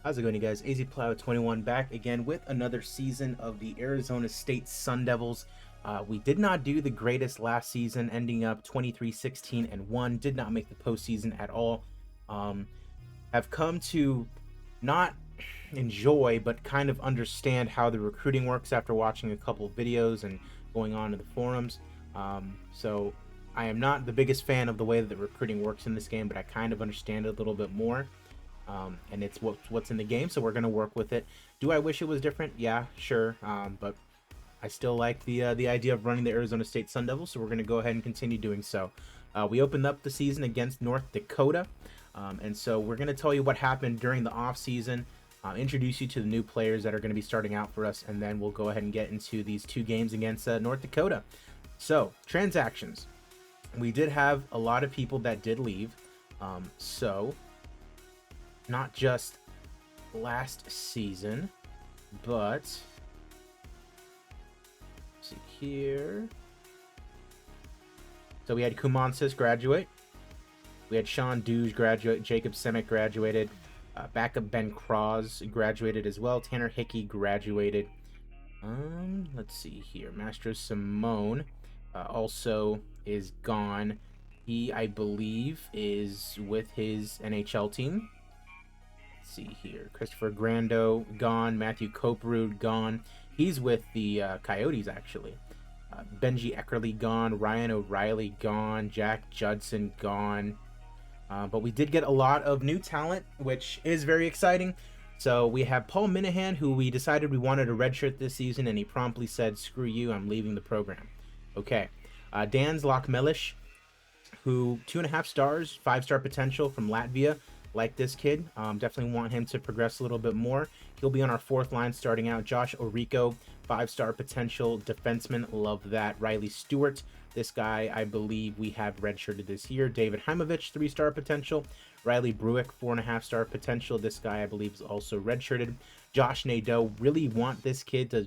How's it going, you guys? AZ Plow 21 back again with another season of the Arizona State Sun Devils. We did not do the greatest last season, ending up 23-16-1. Did not make the postseason at all. Have come to not enjoy, but kind of understand how the recruiting works after watching a couple of videos and going on to the forums. So I am not the biggest fan of the way that the recruiting works in this game, but I kind of understand it a little bit more. And it's what's in the game, so we're going to work with it. Do I wish it was different? Yeah, sure. But I still like the idea of running the Arizona State Sun Devils, so we're going to go ahead and continue doing so. We opened up the season against North Dakota, and so we're going to tell you what happened during the off season, introduce you to the new players that are going to be starting out for us, and then we'll go ahead and get into these two games against North Dakota. So, transactions. We did have a lot of people that did leave, so not just last season, but let's see here. So we had Kumansis graduate. We had Sean Duge graduate. Jacob Semick graduated. Backup Ben Cross graduated as well. Tanner Hickey graduated. Let's see here. Mastro Simone also is gone. He, I believe, is with his NHL team. See here, Christopher Grando gone, Matthew Coperud gone. He's with the Coyotes actually. Benji Eckerly gone, Ryan O'Reilly gone, Jack Judson gone. But we did get a lot of new talent, which is very exciting. So we have Paul Minahan, who we decided we wanted a redshirt this season, and he promptly said, "Screw you, I'm leaving the program." Okay, Dan's Lockmelish, who 2.5 stars, 5-star potential from Latvia. Like this kid, definitely want him to progress a little bit more. He'll be on our 4th line starting out. Josh Orico, 5-star potential defenseman, love that. Riley Stewart, this guy I believe we have redshirted this year. David Heimovich, 3-star potential. Riley Bruick, 4.5-star potential. This guy I believe is also redshirted. Josh Nadeau, really want this kid to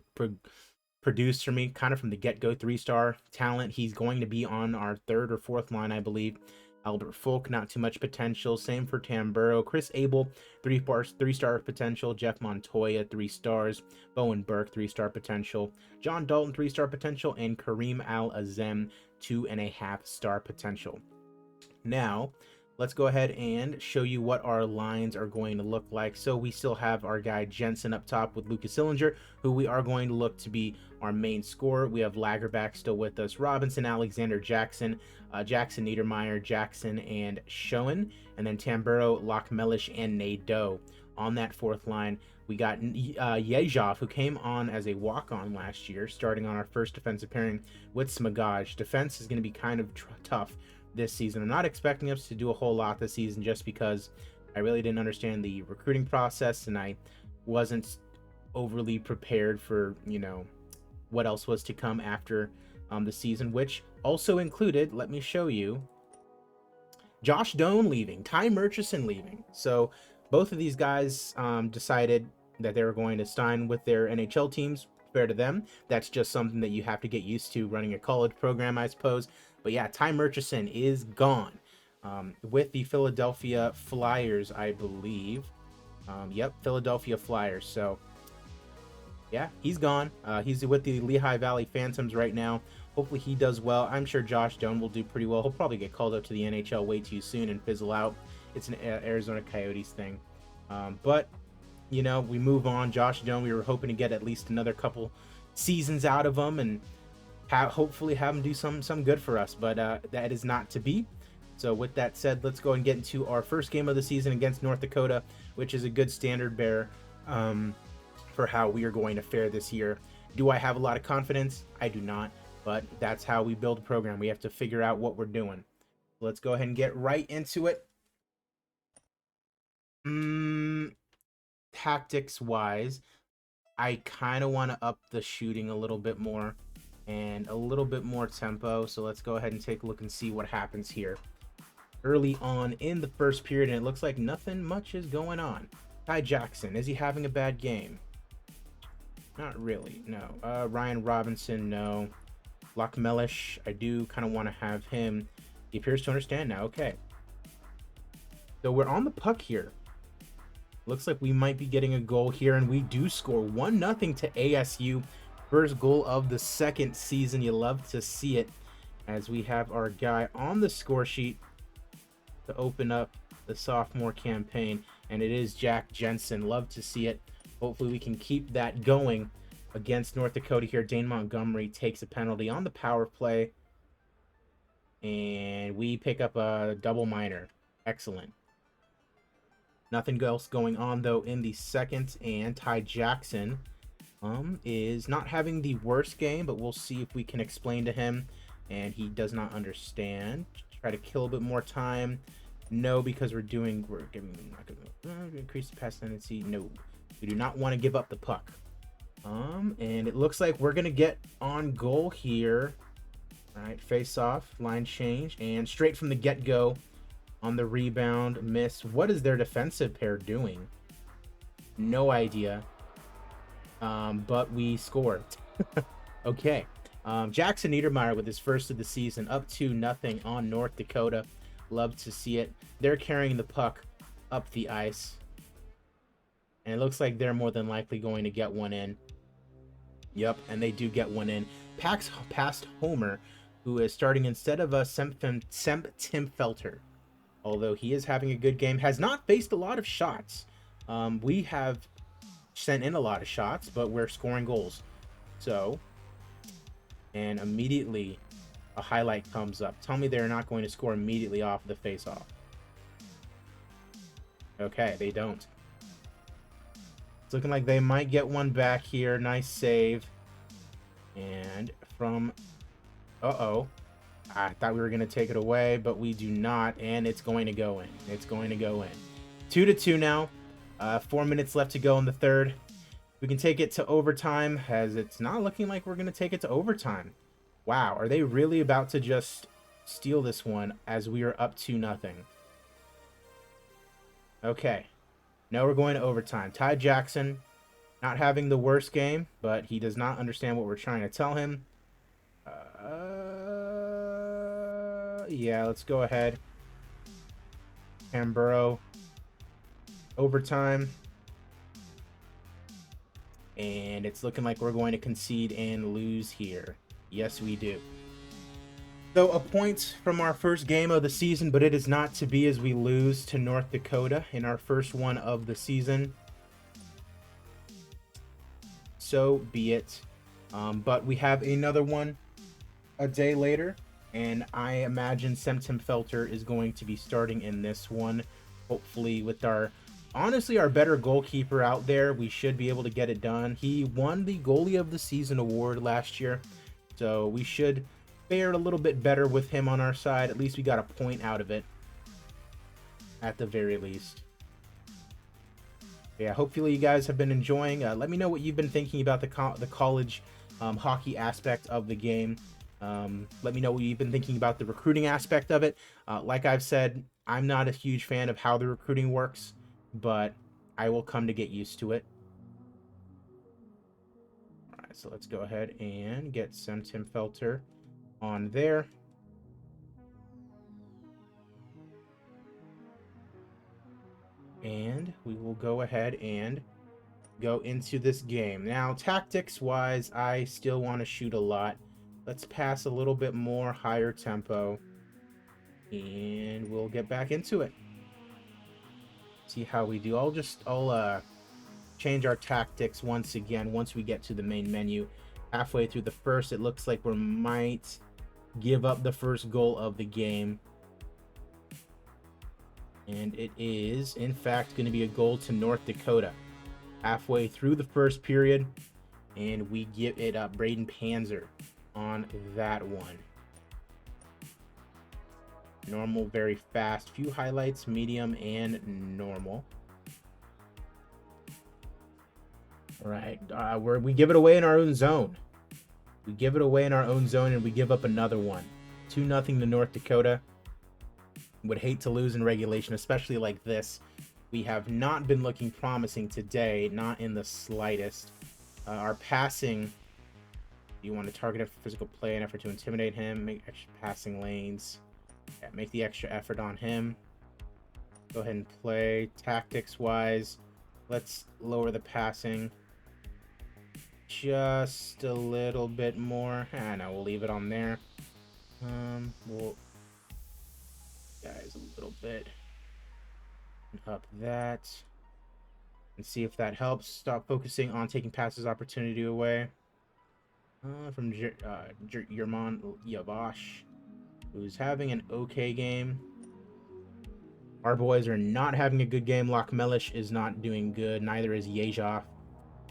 produce for me kind of from the get-go. 3-star talent. He's going to be on our 3rd or 4th line, I believe. Albert Folk, not too much potential. Same for Tamburo. Chris Abel, 3-star potential. Jeff Montoya, 3 stars. Bowen Burke, 3-star potential. John Dalton, 3-star potential. And Kareem Al-Azem, 2.5-star potential. Now, let's go ahead and show you what our lines are going to look like. So we still have our guy Jensen up top with Lucas Sillinger, who we are going to look to be our main scorer. We have Lagerback still with us, Robinson, Alexander, Jackson, Jackson, Niedermeyer, Jackson, and Schoen, and then Tamburo, Lockmelish, and Nadeau. On that 4th line, we got Yezhov, who came on as a walk-on last year, starting on our first defensive pairing with Smagaj. Defense is going to be kind of tough this season. I'm not expecting us to do a whole lot this season just because I really didn't understand the recruiting process and I wasn't overly prepared for, what else was to come after the season, which also included, let me show you, Josh Doan leaving, Ty Murchison leaving. So both of these guys decided that they were going to sign with their NHL teams. Fair to them. That's just something that you have to get used to running a college program, I suppose. But yeah, Ty Murchison is gone with the Philadelphia Flyers, I believe. Yep, Philadelphia Flyers. So yeah, he's gone. He's with the Lehigh Valley Phantoms right now. Hopefully he does well. I'm sure Josh Doan will do pretty well. He'll probably get called up to the NHL way too soon and fizzle out. It's an Arizona Coyotes thing. But we move on. Josh Doan, we were hoping to get at least another couple seasons out of him and hopefully have him do some good for us, but that is not to be. So with that said, let's go and get into our first game of the season against North Dakota, which is a good standard bearer for how we are going to fare this year. Do I have a lot of confidence? I do not, but that's how we build a program. We have to figure out what we're doing. Let's go ahead and get right into it. Tactics wise, I kind of want to up the shooting a little bit more and a little bit more tempo. So let's go ahead and take a look and see what happens here. Early on in the first period, and it looks like nothing much is going on. Ty Jackson, is he having a bad game? Not really, no. Ryan Robinson, no. Lockmelish, I do kind of want to have him. He appears to understand now, okay. So we're on the puck here. Looks like we might be getting a goal here, and we do score 1-0 to ASU. First goal of the second season. You love to see it, as we have our guy on the score sheet to open up the sophomore campaign, and it is Jack Jensen. Love to see it. Hopefully we can keep that going against North Dakota here. Dane Montgomery takes a penalty on the power play, and we pick up a double minor. Excellent. Nothing else going on, though, in the second, and Ty Jackson is not having the worst game, but we'll see if we can explain to him, and he does not understand. Try to kill a bit more time. No, because we're giving, not gonna increase the pass tendency. No, we do not want to give up the puck. And it looks like we're gonna get on goal here. All right, face off, line change, and straight from the get-go on the rebound, miss. What is their defensive pair doing? No idea. But we scored. Okay. Jackson Niedermeyer with his first of the season, up 2-0 on North Dakota. Love to see it. They're carrying the puck up the ice, and it looks like they're more than likely going to get one in. Yep, and they do get one in. Past Homer, who is starting instead of Semp Timfelter. Although he is having a good game, has not faced a lot of shots. We have sent in a lot of shots, but we're scoring goals. So, and immediately a highlight comes up. Tell me they're not going to score immediately off the face-off. Okay, they don't. It's looking like they might get one back here. Nice save. And from... Uh-oh. I thought we were going to take it away, but we do not, and it's going to go in. It's going to go in. 2-2 now. 4 minutes left to go in the third. We can take it to overtime, as it's not looking like we're going to take it to overtime. Wow, are they really about to just steal this one as we are up 2-0? Okay. Now we're going to overtime. Ty Jackson, not having the worst game, but he does not understand what we're trying to tell him. Yeah, let's go ahead. Hamborough. Overtime. And it's looking like we're going to concede and lose here. Yes, we do. So a point from our first game of the season, but it is not to be, as we lose to North Dakota in our first one of the season. So be it. But we have another one a day later, and I imagine Semp Timfelter is going to be starting in this one. Hopefully with our, honestly, our better goalkeeper out there, we should be able to get it done. He won the Goalie of the Season award last year, so we should fare a little bit better with him on our side. At least we got a point out of it, at the very least. Yeah, hopefully you guys have been enjoying. Let me know what you've been thinking about the college hockey aspect of the game. Let me know what you've been thinking about the recruiting aspect of it. Like I've said, I'm not a huge fan of how the recruiting works, but I will come to get used to it. All right, so let's go ahead and get some Timfelter on there. And we will go ahead and go into this game. Now, tactics-wise, I still want to shoot a lot. Let's pass a little bit more higher tempo, and we'll get back into it. See how we do. I'll change our tactics once again once we get to the main menu. Halfway through the first, it looks like we might give up the first goal of the game. And it is, in fact, going to be a goal to North Dakota. Halfway through the first period, and we give it up. Braden Panzer on that one. Normal, very fast. Few highlights, medium, and normal. All right, we give it away in our own zone. We give it away in our own zone, and we give up another one. 2-0 to North Dakota. Would hate to lose in regulation, especially like this. We have not been looking promising today, not in the slightest. Our passing, you want to target a physical play and effort to intimidate him, make extra passing lanes. Yeah, make the extra effort on him. Go ahead and play. Tactics-wise, Let's lower the passing just a little bit more. No, we'll leave it on there. We'll guys a little bit up that and see if that helps. Stop focusing on taking passes opportunity away from Yerman Yavash, who's having an okay game. Our boys are not having a good game. Lockmelish is not doing good. Neither is Yezhov,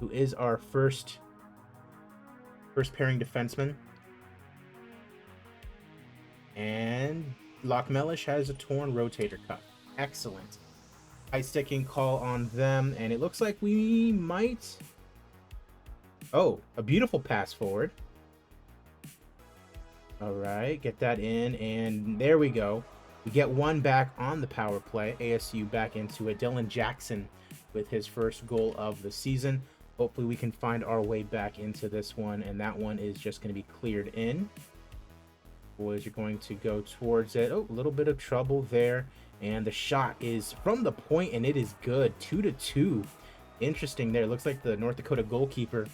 who is our first pairing defenseman. And Lockmelish has a torn rotator cuff. Excellent. High sticking call on them, and it looks like we might... Oh, a beautiful pass forward. All right, get that in, and there we go. We get one back on the power play. ASU back into it. Dylan Jackson with his first goal of the season. Hopefully we can find our way back into this one, and that one is just going to be cleared in. Boys are going to go towards it. Oh, a little bit of trouble there. And the shot is from the point, and it is good. 2-2. Interesting there. Looks like the North Dakota goalkeeper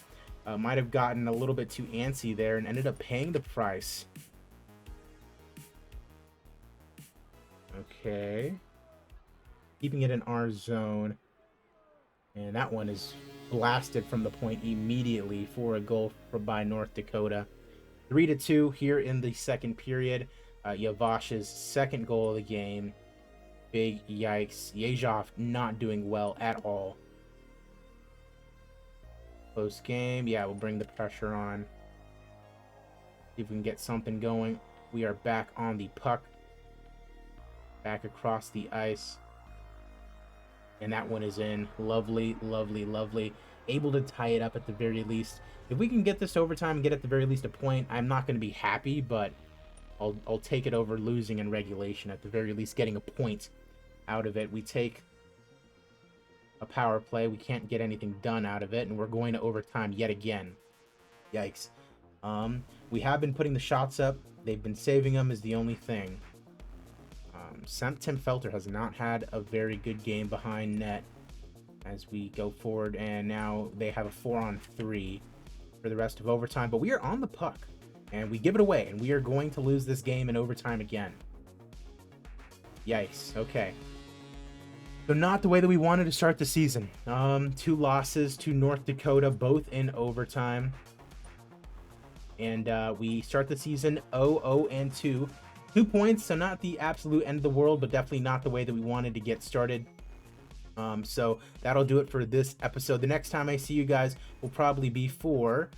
might have gotten a little bit too antsy there and ended up paying the price. Okay. Keeping it in our zone. And that one is blasted from the point immediately for a goal by North Dakota. 3-2 here in the second period. Yavash's second goal of the game. Big yikes. Yezhov not doing well at all. Close game. Yeah, we'll bring the pressure on. See if we can get something going. We are back on the puck. Back across the ice. And that one is in. Lovely, lovely, lovely. Able to tie it up at the very least. If we can get this to overtime and get at the very least a point, I'm not going to be happy, but I'll take it over losing in regulation. At the very least, getting a point out of it. We take a power play. We can't get anything done out of it, and we're going to overtime yet again. Yikes. We have been putting the shots up. They've been saving them is the only thing. Tim Felter has not had a very good game behind net as we go forward, and now they have a 4-on-3 for the rest of overtime, but we are on the puck and we give it away, and we are going to lose this game in overtime again. Yikes. Okay, so not the way that we wanted to start the season. 2 losses to North Dakota, both in overtime, and we start the season 0-2. 2 points, so not the absolute end of the world, but definitely not the way that we wanted to get started. So that'll do it for this episode. The next time I see you guys will probably be for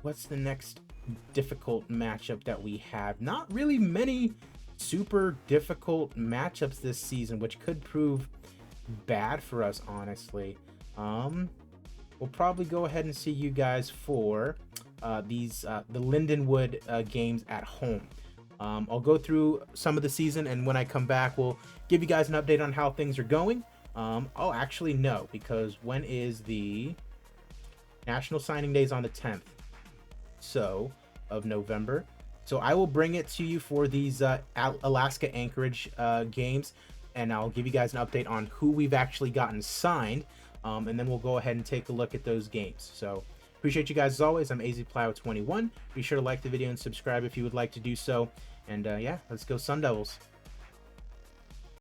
what's the next difficult matchup that we have? Not really many super difficult matchups this season, which could prove bad for us, honestly. We'll probably go ahead and see you guys for the Lindenwood games at home. I'll go through some of the season, and when I come back, we'll give you guys an update on how things are going. Oh, actually, no, because when is the National Signing Days? On the 10th of November. So I will bring it to you for these Alaska Anchorage games, and I'll give you guys an update on who we've actually gotten signed, and then we'll go ahead and take a look at those games. So appreciate you guys as always. I'm AZPlow21. Be sure to like the video and subscribe if you would like to do so. And yeah, let's go Sun Devils.